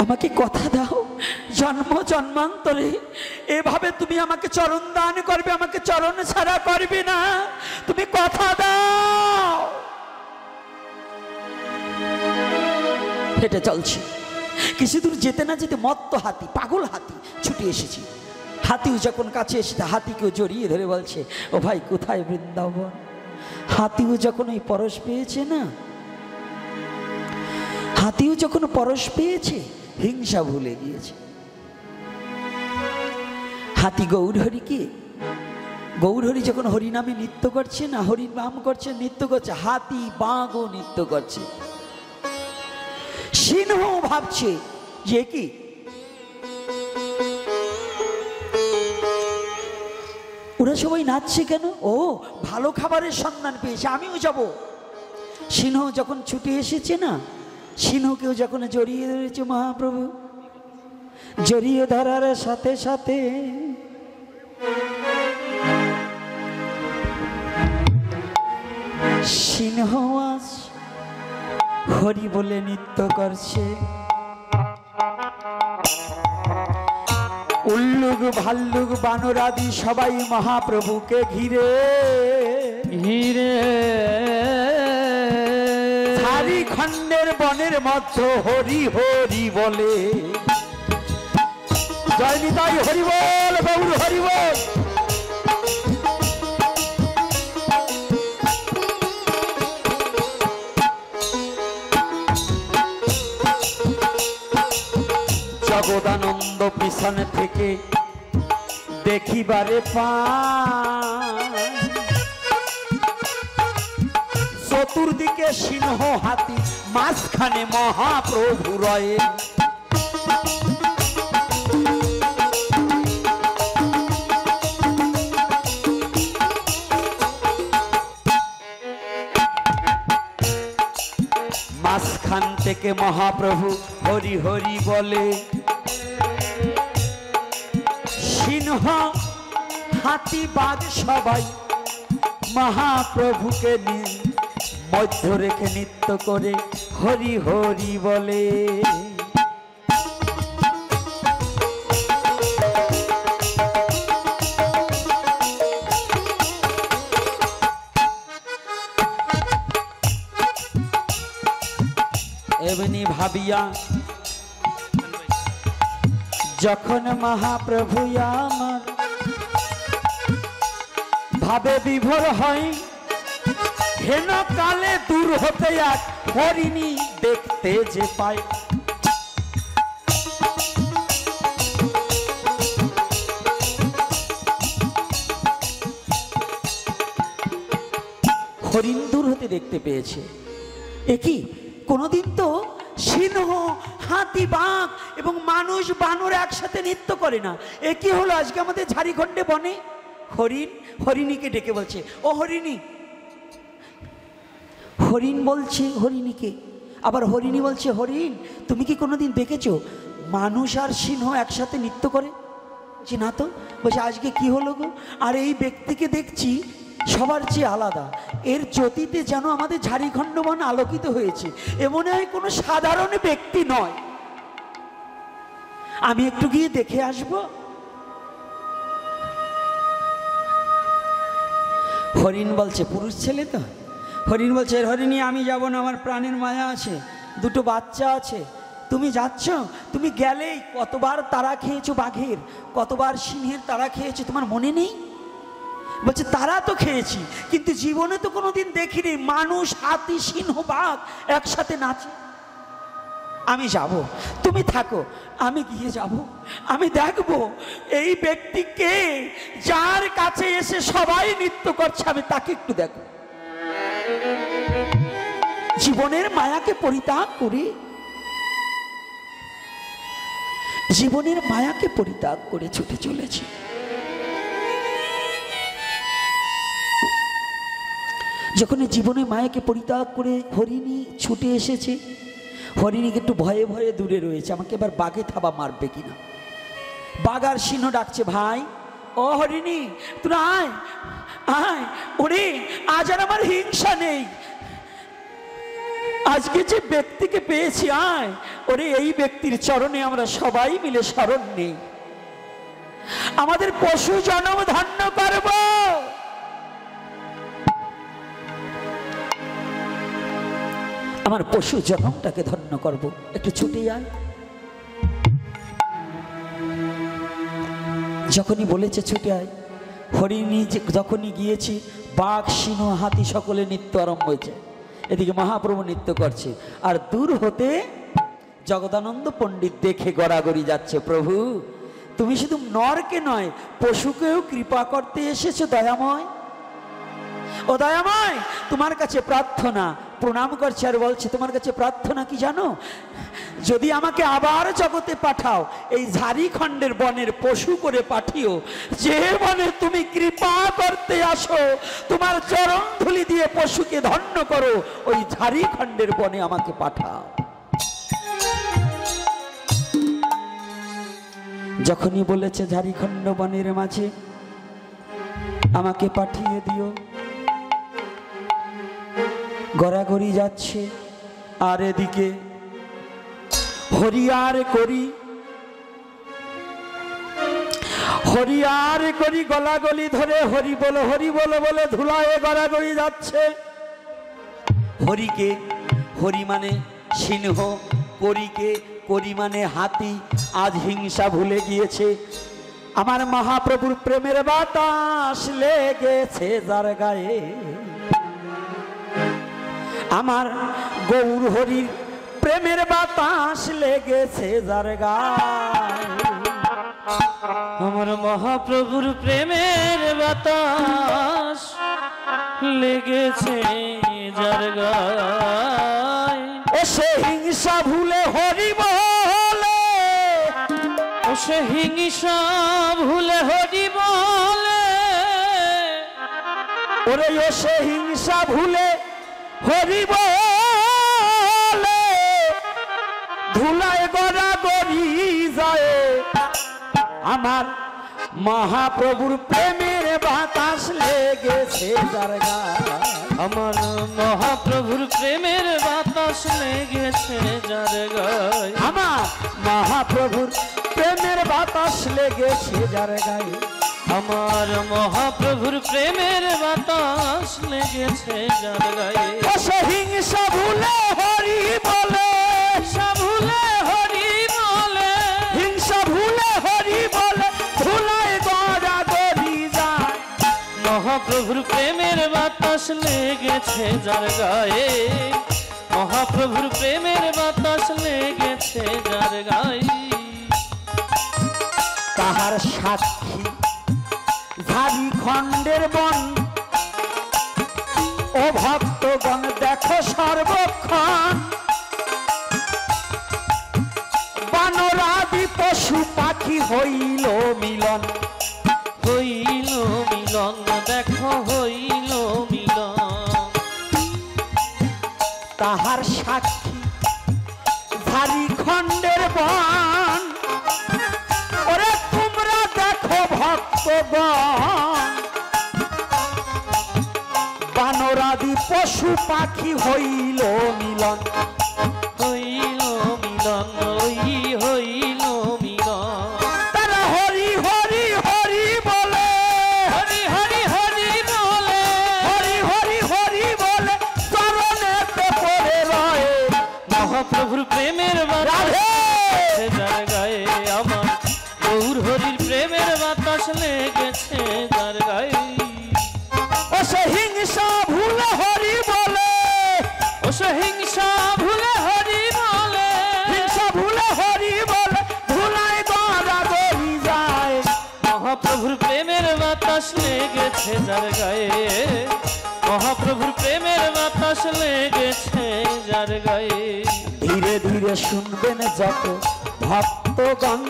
S1: আমাকে কথা দাও, জন্ম জন্মান্তরে এভাবে তুমি আমাকে চরণ দান করবে, আমাকে চরণ ছাড়া করবে না, তুমি কথা দাও। হেঁটে চলছি, কিছু দূর যেতে না যেতে মত্ত হাতি, পাগল হাতি ছুটে এসেছি। হাতিও যখন কাছে এসেছে, হাতিকেও জড়িয়ে ধরে বলছে, ও ভাই, কোথায় বৃন্দাবন? হাতিও যখন ওই পরশ পেয়েছে না, হাতিও যখন পরশ পেয়েছে, হিংসা ভুলে গিয়েছে। হাতি গৌরহরিকে, গৌরহরি যখন হরিনামে নৃত্য করছে না, হরির নাম করছে, নৃত্য করছে, হাতি বাঘও নৃত্য করছে। সিংহ ভাবছে যে কি ওরা সবাই নাচছে কেন? ও, ভালো খাবারের সন্ধান পেয়েছে, আমিও যাব। সিংহ যখন ছুটে এসেছে না, সিংহকেও যখন জড়িয়ে ধরেছে মহাপ্রভু, জড়িয়ে ধরার সাথে সাথে সিংহ আজ হরি বলে নৃত্য করছে। উল্লুক ভাল্লুক বানরাদি সবাই মহাপ্রভুকে ঘিরে ঘিরে চারি খণ্ডের বনের মধ্যে হরি হরি বলে। জয় নিতাই হরি বল, গৌর হরি বল। জগদানন্দ পিছনে থেকে দেখিবারে পায়, চতুর্দিকে সিংহ হাতি, মাঝখানে মহাপ্রভু রয়ে। মাঝখান থেকে মহাপ্রভু হরি হরি বলে। সিংহ হাতি বাঘ সবাই মহাপ্রভুকে মধ্য রেখে নৃত্য করে হরি হরি বলে। এমনি ভাবিয়া যখন মহাপ্রভু আমার ভাবে বিভোর হয়, হেন কালে দূর হতে এক হরিণী দেখতে যে পায়। হরিণ দূর হতে দেখতে পেয়েছে। একই কোনদিন তো সিংহ হাতি বাঘ এবং মানুষ বানর একসাথে নৃত্য করে না। একই হলো আজকে আমাদের ঝাড়িখণ্ডে বনে হরিণ হরিণীকে ডেকে বলছে, ও হরিণী। হরিণ বলছে হরিণীকে, আবার হরিণী বলছে, হরিণ তুমি কি কোনোদিন দেখেছো মানুষ আর সিংহ একসাথে নৃত্য করে? বলছি না তো। বলছে আজকে কি হলো গো? আর এই ব্যক্তিকে দেখছি সবার চেয়ে আলাদা, এর জ্যোতিতে যেন আমাদের ঝাড়িখণ্ড বন আলোকিত হয়েছে, এ মনে হয় কোনো সাধারণ ব্যক্তি নয়, আমি একটু গিয়ে দেখে আসব। হরিণ বলছে, পুরুষ ছেলে তো, হরিণ বলছে হরিণী আমি যাব না, আমার প্রাণের মায়া আছে, দুটো বাচ্চা আছে, তুমি যাচ্ছ? তুমি গেলেই কতবার তারা খেয়েছো বাঘের, কতবার সিংহের তারা খেয়েছো, তোমার মনে নেই? বলছে তারা তো খেয়েছি, কিন্তু জীবনে তো কোনোদিন দেখিনি মানুষ, হাতি, সিংহ, বাঘ একসাথে নাচে। আমি যাব, তুমি থাকো, আমি গিয়ে যাব, আমি দেখব এই ব্যক্তিকে যার কাছে এসে সবাই নৃত্য করছে, আমি তাকে একটু দেখব। জীবনের মায়াকে পরিত্যাগ করে, জীবনের মায়াকে পরিত্যাগ করে ছুটে চলেছে। যখন জীবনের মায়াকে পরিত্যাগ করে হরিণী ছুটে এসেছে, হরিণীকে একটু ভয়ে ভয়ে দূরে রয়েছে, আমাকে এবার বাঘে থাবা মারবে কিনা। বাঘ আর সিংহ ডাকছে, ভাই ও হরিণী তুই আয় আয়, ওরে আজ আর আমার হিংসা নেই, আজকে যে ব্যক্তিকে পেয়েছি আয়, ওরে এই ব্যক্তির চরণে আমরা সবাই মিলে শরণ নেই, আমাদের পশু জন্ম ধন্য করব। আমার পশু জন্মটাকে ধন্য করব, একটু ছুটে আয়। যখনই বলেছে ছুটে আয়, হরিণী যখনই গিয়েছি, বাঘ, সিংহ, হাতি সকলে নৃত্য আরম্ভ হয়েছে। এদিকে মহাপ্রভু নৃত্য করছে, আর দূর হতে জগদানন্দ পণ্ডিত দেখে গড়াগড়ি যাচ্ছে, প্রভু তুমি শুধু নরকে নয় পশুকেও কৃপা করতে এসেছো দয়াময়। ও দয়াময়, তোমার কাছে প্রার্থনা, প্রণাম করছে আর বলছে তোমার কাছে প্রার্থনা কি জানো? যদি আমাকে আবার জগতে পাঠাও, এই ঝাড়িখণ্ডের বনের পশু করে পাঠিও, যে বনে তুমি কৃপা করতে আসো, তোমার চরণ ধুলি দিয়ে পশুকে ধন্য করো, ওই ঝাড়িখণ্ডের বনে আমাকে পাঠাও। যখনই বলেছে ঝাড়িখণ্ড বনের মাঝে আমাকে পাঠিয়ে দিও, গড়াগড়ি যাচ্ছে। আর এদিকে হরিয়ার করি গলাগলি ধরে হরি বলো বলে ধুলায় গড়াগড়ি যাচ্ছে। হরিকে, হরি মানে সিংহ, করিকে, করি মানে হাতি, আজ হিংসা ভুলে গিয়েছে। আমার মহাপ্রভুর প্রেমের বাতাস লেগেছে যার গায়ে, আমার গৌর হরির প্রেমের বাতাস লেগেছে যার গায়ে,
S2: আমার মহাপ্রভুর প্রেমের বাতাস লেগেছে যার গায়ে।
S1: ও সে হিংসা ভুলে হরি বলে,
S2: ও সে হিংসা ভুলে হরি বলে,
S1: ওরে ও সে হিংসা ভুলে হরি বলে, ধুলায় গড়াগড়ি যায়। আমার মহাপ্রভুর প্রেমের বাতাস লেগেছে যার গায়ে,
S2: আমার মহাপ্রভুর প্রেমের বাতাস লেগেছে যার গায়ে,
S1: আমার মহাপ্রভুর প্রেমের বাতাস লেগেছে যার গায়ে,
S2: আমার মহাপ্রভুর প্রেমের বাতাস লেগেছে যার গায়ে।
S1: ও সে হিংসা ভুলে হরি বলে,
S2: ভুলে হরি বলে,
S1: হিংসা ভুলে হরি বলে, ধুলায় গড়াগড়ি যায়।
S2: মহাপ্রভুর প্রেমের বাতাস লেগেছে যার গায়ে, মহাপ্রভুর প্রেমের বাতাস লেগেছে যার গায়ে।
S1: তাহার সাক্ষী ঝাড়িখণ্ডের বন, ও ভক্তগণ দেখো সর্বক্ষণ, বানরাদি পশু পাখি হইল মিলন,
S2: হইল মিলন, দেখো হইল মিলন।
S1: তাহার সাক্ষী ঝাড়িখণ্ডের বন, পশু পাখি হইল মিলন,
S2: হইল মিলন, ওই হইল মিলন।
S1: তারা হরি হরি হরি বলে,
S2: হরি হরি হরি বলে,
S1: হরি হরি হরি বলে চরণেতে পড়ে রয়ে।
S2: মহাপ্রভুর প্রেমের বাতাস
S1: রাধে
S2: যার গায়ে, আমার গৌর হরির প্রেমের বাতাস লেগেছে যার গায়ে।
S1: ও সে হিংসা ভুলে হরি বলে,
S2: ও সহিংসা ভুলে হরি বলে,
S1: হিংসা ভুলে হরি বলে ভুলাই গড়া গড়ি যায়।
S2: মহাপ্রভুর প্রেমের বাতাস লেগেছে যার গায়ে, মহাপ্রভুর প্রেমের বাতাস লেগেছে যার গায়ে।
S1: ধীরে ধীরে শুনবেন যত ভক্তগণ,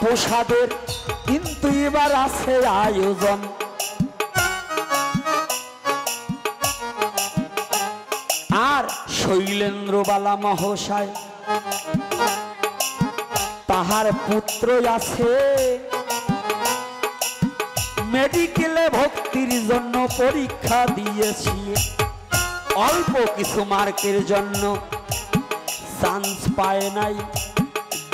S1: প্রসাদের কিন্তু এবার আছে আয়োজন। আর শৈলেন্দ্রবালা মহাশয় তাহার পুত্র আছে, মেডিকেলে ভক্তির জন্য পরীক্ষা দিয়েছি, অল্প কিছু মার্কের জন্য চান্স পায় নাই।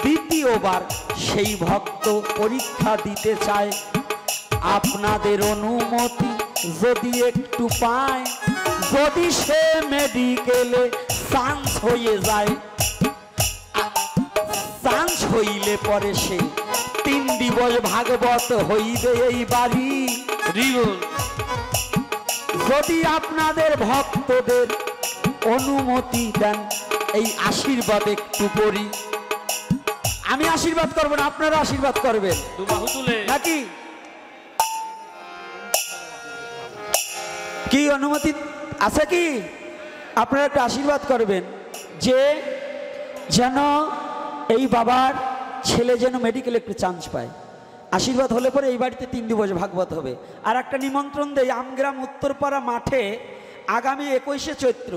S1: দ্বিতীয়বার সেই ভক্ত পরীক্ষা দিতে চায়, আপনাদের অনুমতি যদি একটু পায়, যদি সে মেডিকেলে চান্স হয়ে যায়, চান্স হইলে পরে সে 3 দিবস ভাগবত হইবে এই বাড়ি।
S2: রিবল
S1: যদি আপনাদের ভক্তদের অনুমতি দেন, এই আশীর্বাদ একটু করি। আমি আশীর্বাদ করব না, আপনারা আশীর্বাদ করবেন
S2: দু বাহু তুলে
S1: নাকি? কি অনুমতি আছে কি? আপনারা একটু আশীর্বাদ করবেন যে যেন এই বাবার ছেলে যেন মেডিকেলে একটু চান্স পায়। আশীর্বাদ হলে পরে এই বাড়িতে 3 দিবস ভাগবত হবে। আর একটা নিমন্ত্রণ দেই, আমগ্রাম উত্তরপাড়া মাঠে আগামী 21শে চৈত্র